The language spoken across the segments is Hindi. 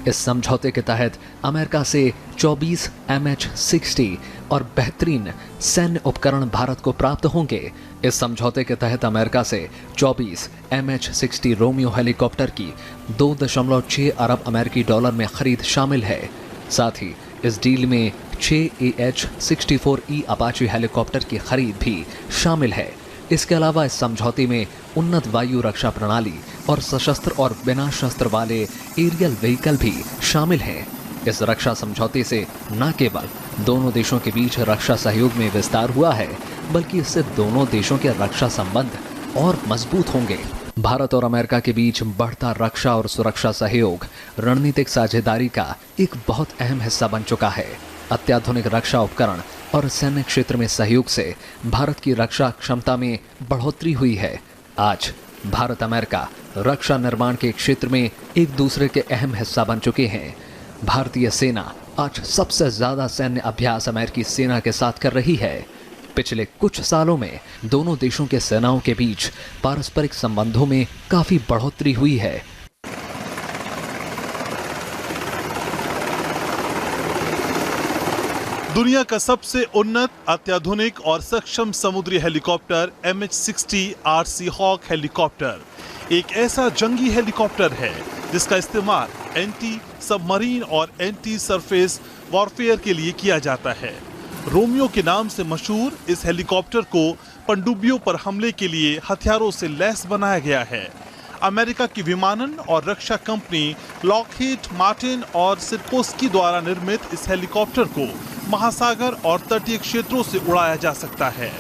इस समझौते के तहत अमेरिका से 24 MH-60 और बेहतरीन सैन्य उपकरण भारत को प्राप्त होंगे। इस समझौते के तहत अमेरिका से 24 MH-60 रोमियो हेलीकॉप्टर की 2.6 अरब अमेरिकी डॉलर में खरीद शामिल है। साथ ही इस डील में 6 AH-64E अपाचे हेलीकॉप्टर की खरीद भी शामिल है। इसके अलावा इस समझौते में उन्नत वायु रक्षा प्रणाली और सशस्त्र और बिना शस्त्र वाले एरियल व्हीकल भी शामिल हैं। इस रक्षा समझौते से न केवल दोनों देशों के बीच रक्षा सहयोग में विस्तार हुआ है, बल्कि इससे दोनों देशों के रक्षा संबंध और मजबूत होंगे। भारत और अमेरिका के बीच बढ़ता रक्षा और सुरक्षा सहयोग रणनीतिक साझेदारी का एक बहुत अहम हिस्सा बन चुका है। अत्याधुनिक रक्षा उपकरण और सैन्य क्षेत्र में सहयोग से भारत की रक्षा क्षमता में बढ़ोतरी हुई है। आज भारत अमेरिका रक्षा निर्माण के क्षेत्र में एक दूसरे के अहम हिस्सा बन चुके हैं। भारतीय सेना आज सबसे ज्यादा सैन्य अभ्यास अमेरिकी सेना के साथ कर रही है। पिछले कुछ सालों में दोनों देशों के सेनाओं के बीच पारस्परिक संबंधों में काफी बढ़ोतरी हुई है। दुनिया का सबसे उन्नत, अत्याधुनिक और सक्षम समुद्री helicopter MH-60 RC Hawk helicopter एक ऐसा जंगी हेलीकॉप्टर है जिसका इस्तेमाल एंटी सबमरीन और एंटी सरफेस वॉरफेयर के लिए किया जाता है। रोमियो के नाम से मशहूर इस हेलीकॉप्टर को पनडुब्बियों पर हमले के लिए हथियारों से लैस बनाया गया है। अमेरिका की विमानन और रक्षा कंपनी लॉकहीड मार्टिन और सिरकोस्की द्वारा निर्मित इस हेलीकॉप्टर को महासागर और तटीय क्षेत्रों से उड़ाया जा सकता है।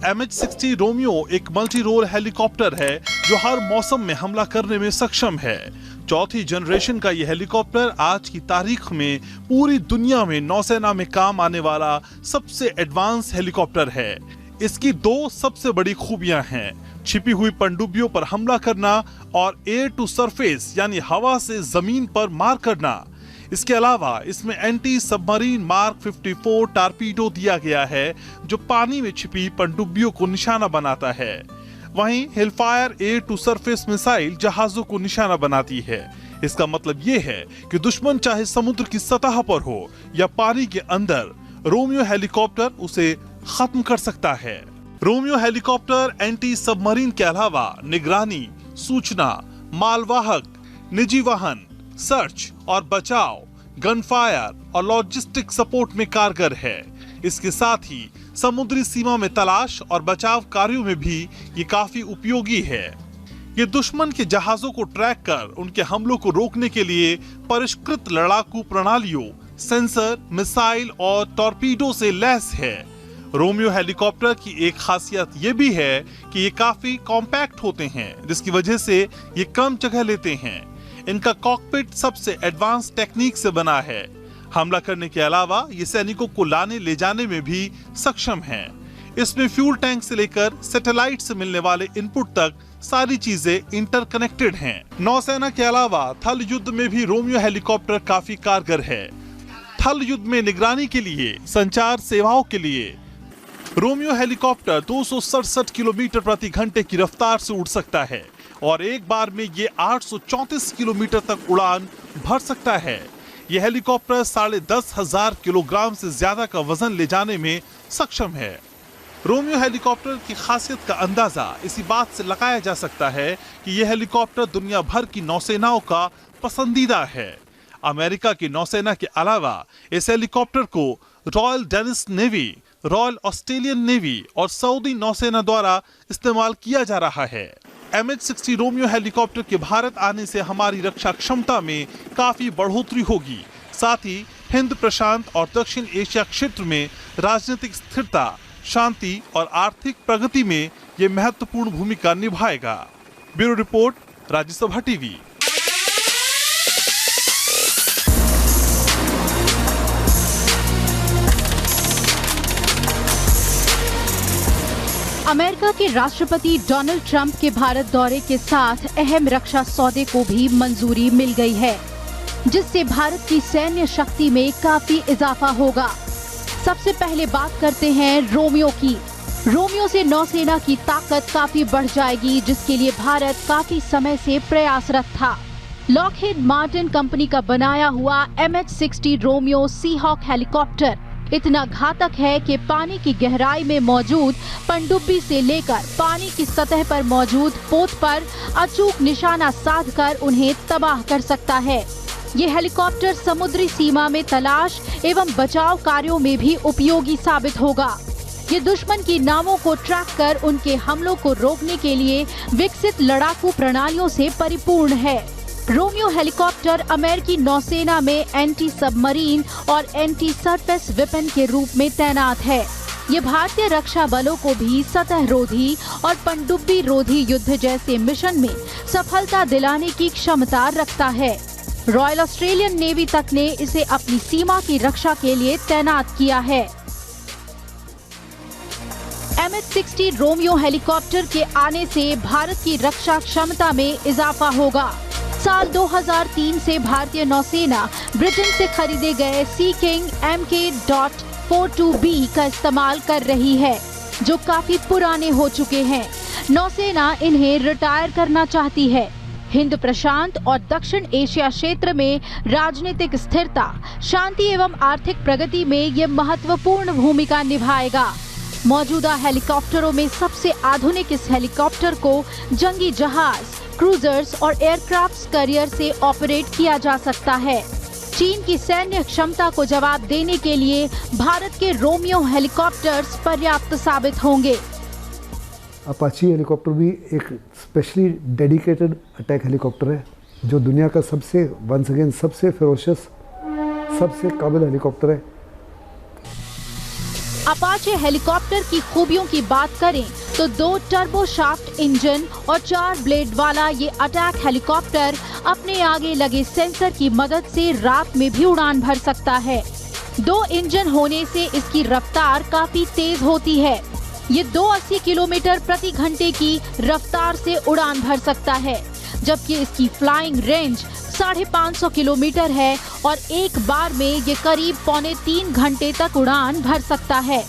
MH-60 रोमियो एक मल्टी रोल हेलीकॉप्टर है जो हर मौसम में हमला करने में सक्षम है। चौथी जनरेशन का यह हेलीकॉप्टर आज की तारीख में पूरी दुनिया में नौसेना में काम आने वाला सबसे एडवांस हेलीकॉप्टर है। इसकी दो सबसे बड़ी खूबियां हैं: छिपी हुई पनडुब्बियों पर हमला करना और एयर टू सरफेस यानी हवा से जमीन पर मार करना। इसके अलावा इसमें एंटी सबमरीन मार्क 54 टारपीडो दिया गया है जो पानी में छिपी पनडुब्बियों को निशाना बनाता है। वहीं हिलफायर एयर टू सरफेस मिसाइल जहाजों को निशाना बनाती है। इसका मतलब ये है कि दुश्मन चाहे समुद्र की सतह पर हो या पानी के अंदर, रोमियो हेलीकॉप्टर उसे खत्म कर सकता है। रोमियो हेलीकॉप्टर एंटी सबमरीन के अलावा निगरानी, सूचना, मालवाहक, निजी वाहन, सर्च और बचाव, गन फायर और लॉजिस्टिक सपोर्ट में कारगर है। इसके साथ ही समुद्री सीमा में तलाश और बचाव कार्यों में भी ये काफी उपयोगी है। ये दुश्मन के जहाजों को ट्रैक कर उनके हमलों को रोकने के लिए परिष्कृत लड़ाकू प्रणालियों, सेंसर, मिसाइल और टॉर्पीडो से लैस है। रोमियो हेलीकॉप्टर की एक खासियत ये भी है कि ये काफी कॉम्पैक्ट होते हैं, जिसकी वजह से ये कम जगह लेते हैं। इनका कॉकपिट सबसे एडवांस टेक्निक से बना है। हमला करने के अलावा ये सैनिकों को लाने ले जाने में भी सक्षम है। इसमें फ्यूल टैंक से लेकर सैटेलाइट से मिलने वाले इनपुट तक सारी चीजें इंटरकनेक्टेड हैं। नौसेना के अलावा थल युद्ध में भी रोमियो हेलीकॉप्टर काफी कारगर है। थल युद्ध में निगरानी के लिए, संचार सेवाओं के लिए रोमियो हेलीकॉप्टर 267 किलोमीटर प्रति घंटे की रफ्तार से उड़ सकता है और एक बार में ये 834 किलोमीटर तक उड़ान भर सकता है। यह हेलीकॉप्टर 10,500 किलोग्राम से ज्यादा का वजन ले जाने में सक्षम है। रोमियो हेलीकॉप्टर की खासियत का अंदाजा इसी बात से लगाया जा सकता है कि यह हेलीकॉप्टर दुनिया भर की नौसेनाओं का पसंदीदा है। अमेरिका की नौसेना के अलावा इस हेलीकॉप्टर को royal Danish navy, royal Australian navy और सऊदी नौसेना द्वारा इस्तेमाल किया जा रहा है। MH-60 रोमियो हेलीकॉप्टर के भारत आने से हमारी रक्षा क्षमता में काफी बढ़ोतरी होगी। साथ ही हिंद प्रशांत और दक्षिण एशिया क्षेत्र में राजनीतिक स्थिरता, शांति और आर्थिक प्रगति में ये महत्वपूर्ण भूमिका निभाएगा। Bureau report, Rajya Sabha TV. America के राष्ट्रपति डोनाल्ड ट्रंप के भारत दौरे के साथ अहम रक्षा सौदे को भी मंजूरी मिल गई है, जिससे भारत की सैन्य शक्ति में काफी इजाफा होगा। सबसे पहले बात करते हैं रोमियो की। रोमियो से नौसेना की ताकत काफी बढ़ जाएगी, जिसके लिए भारत काफी समय से प्रयासरत था। लॉकहीड मार्टिन कंपनी का बनाया हुआ MH-60 रोमियो सीहॉक हेलीकॉप्टर इतना घातक है कि पानी की गहराई में मौजूद पनडुब्बी से लेकर पानी की सतह पर मौजूद पोत पर अचूक निशाना साधकर उन्हें तबाह कर सकता है। ये हेलीकॉप्टर समुद्री सीमा में तलाश एवं बचाव कार्यों में भी उपयोगी साबित होगा। ये दुश्मन की नावों को ट्रैक कर उनके हमलों को रोकने के लिए विकसित लड़ाकू प्रणालियों से परिपूर्ण है। रोमियो हेलीकॉप्टर अमेरिकी नौसेना में एंटी सबमरीन और एंटी सरफेस वेपन के रूप में तैनात है। ये भारतीय रक्षा बलों को भी सतह रोधी और पनडुब्बी रोधी युद्ध जैसे मिशन में सफलता दिलाने की क्षमता रखता है। रॉयल ऑस्ट्रेलियन नेवी तक ने इसे अपनी सीमा की रक्षा के लिए तैनात किया है। MH-60 रोमियो हेलीकॉप्टर के आने से भारत की रक्षा क्षमता में इजाफा होगा। साल 2003 से भारतीय नौसेना ब्रिटेन से खरीदे गए सी किंग MK.42B का इस्तेमाल कर रही है, जो काफी पुराने हो चुके हैं। नौसेना इन्हें रिटायर करना चाहती है। हिंद प्रशांत और दक्षिण एशिया क्षेत्र में राजनीतिक स्थिरता, शांति एवं आर्थिक प्रगति में ये महत्वपूर्ण भूमिका निभाएगा। मौजूदा हेलीकॉप्टरों में सबसे आधुनिक इस हेलीकॉप्टर को जंगी जहाज, क्रूजर्स और एयरक्राफ्ट कैरियर से ऑपरेट किया जा सकता है। चीन की सैन्य क्षमता को जवाब देने के लिए भारत के रोमियो हेलीकॉप्टर्स पर्याप्त साबित होंगे। अपाची हेलीकॉप्टर भी एक स्पेशली डेडिकेटेड अटैक हेलीकॉप्टर है, जो दुनिया का सबसे फेरोशियस, सबसे काबिल हेलीकॉप्टर है। अपाचे हेलीकॉप्टर की खूबियों की बात करें तो 2 टर्बो शाफ्ट इंजन और 4 ब्लेड वाला ये अटैक हेलीकॉप्टर अपने आगे लगे सेंसर की मदद से रात में भी उड़ान भर सकता है। 2 इंजन होने से इसकी रफ्तार काफी तेज होती है। ये 280 किलोमीटर प्रति घंटे की रफ्तार से उड़ान भर सकता है, जबकि इसकी फ्लाइंग रेंज 550 किलोमीटर है और एक बार में ये करीब 2.25 घंटे तक उड़ान भर सकता है।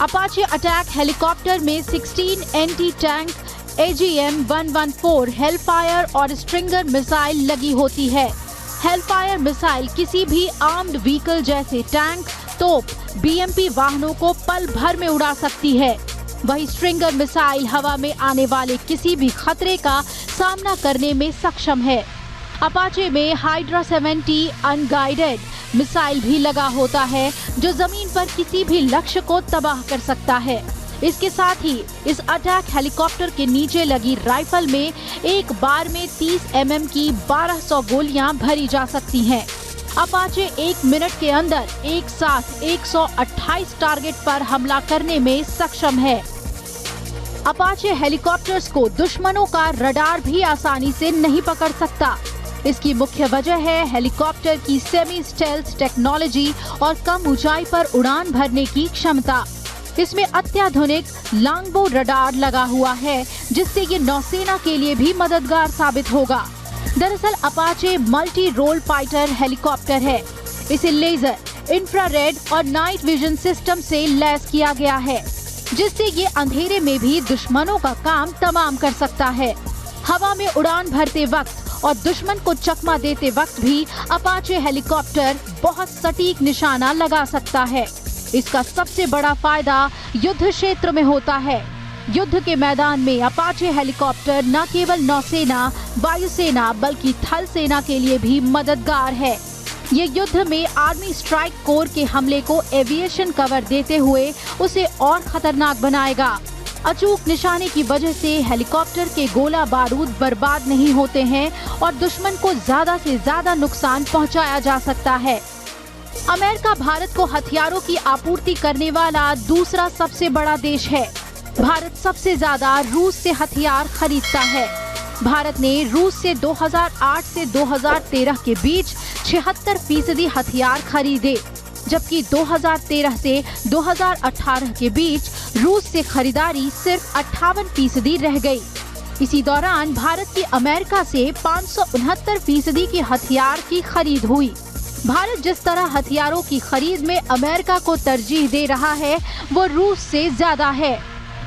अपाचे अटैक हेलीकॉप्टर में 16 एंटी टैंक AGM-114 हेलफायर और स्ट्रिंगर मिसाइल लगी होती है। हेलफायर मिसाइल किसी भी आर्म्ड व्हीकल जैसे टैंक, तोप, BMP वाहनों को पल भर में उड़ा सकती है। वही स्ट्रिंगर मिसाइल हवा में आने वाले किसी भी खतरे का सामना करने में सक्षम है। अपाचे में हाइड्रा 70 अनगाइडेड मिसाइल भी लगा होता है, जो जमीन पर किसी भी लक्ष्य को तबाह कर सकता है। इसके साथ ही इस अटैक हेलीकॉप्टर के नीचे लगी राइफल में एक बार में 30 mm की 1200 गोलियां भरी जा सकती हैं। अपाचे 1 मिनट के अंदर एक साथ 128 टारगेट पर हमला करने में सक्षम है। अपाचे हेलीकॉप्टर्स को दुश्मनों का रडार भी आसानी से नहीं पकड़ सकता। इसकी मुख्य वजह है हेलीकॉप्टर की सेमी स्टेल्थ टेक्नोलॉजी और कम ऊंचाई पर उड़ान भरने की क्षमता। इसमें अत्याधुनिक लॉन्गबो रडार लगा हुआ है, जिससे ये नौसेना के लिए भी मददगार साबित होगा। दरअसल Apache multi role fighter helicopter है। इसे लेजर, इंफ्रारेड और नाइट विजन सिस्टम से लैस किया गया है, जिससे ये अंधेरे में भी दुश्मनों का काम तमाम कर सकता है। हवा में उड़ान भरते वक्त और दुश्मन को चकमा देते वक्त भी अपाचे हेलीकॉप्टर बहुत सटीक निशाना लगा सकता है। इसका सबसे बड़ा फायदा युद्ध क्षेत्र में होता है। युद्ध के मैदान में अपाचे हेलीकॉप्टर न केवल नौसेना, वायुसेना बल्कि थल सेना के लिए भी मददगार है। ये युद्ध में आर्मी स्ट्राइक कोर के हमले को एविएशन कवर देते हुए उसे और खतरनाक बनाएगा। अचूक निशाने की वजह से हेलीकॉप्टर के गोला बारूद बर्बाद नहीं होते हैं और दुश्मन को ज्यादा से ज्यादा नुकसान पहुंचाया जा सकता है। अमेरिका भारत को हथियारों की आपूर्ति करने वाला दूसरा सबसे बड़ा देश है। भारत सबसे ज्यादा रूस से हथियार खरीदता है। भारत ने रूस से 2008 से 2013 के बीच 76% हथियार खरीदे, जबकि 2013 से 2018 के बीच रूस से खरीदारी सिर्फ 58% रह गई। इसी दौरान भारत की अमेरिका से 569% की हथियार की खरीद हुई। भारत जिस तरह हथियारों की खरीद में अमेरिका को तरजीह दे रहा है, वो रूस से ज्यादा है।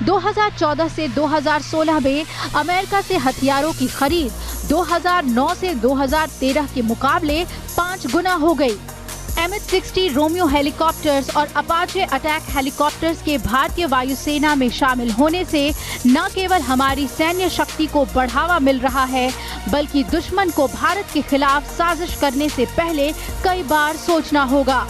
2014 से 2016 में अमेरिका से हथियारों की खरीद 2009 से 2013 के मुकाबले 5 गुना हो गई। MH-60 रोमियो हेलीकॉप्टर्स और अपाचे अटैक हेलीकॉप्टर्स के भारतीय वायुसेना में शामिल होने से न केवल हमारी सैन्य शक्ति को बढ़ावा मिल रहा है, बल्कि दुश्मन को भारत के खिलाफ साजिश करने से पहले कई बार सोचना होगा।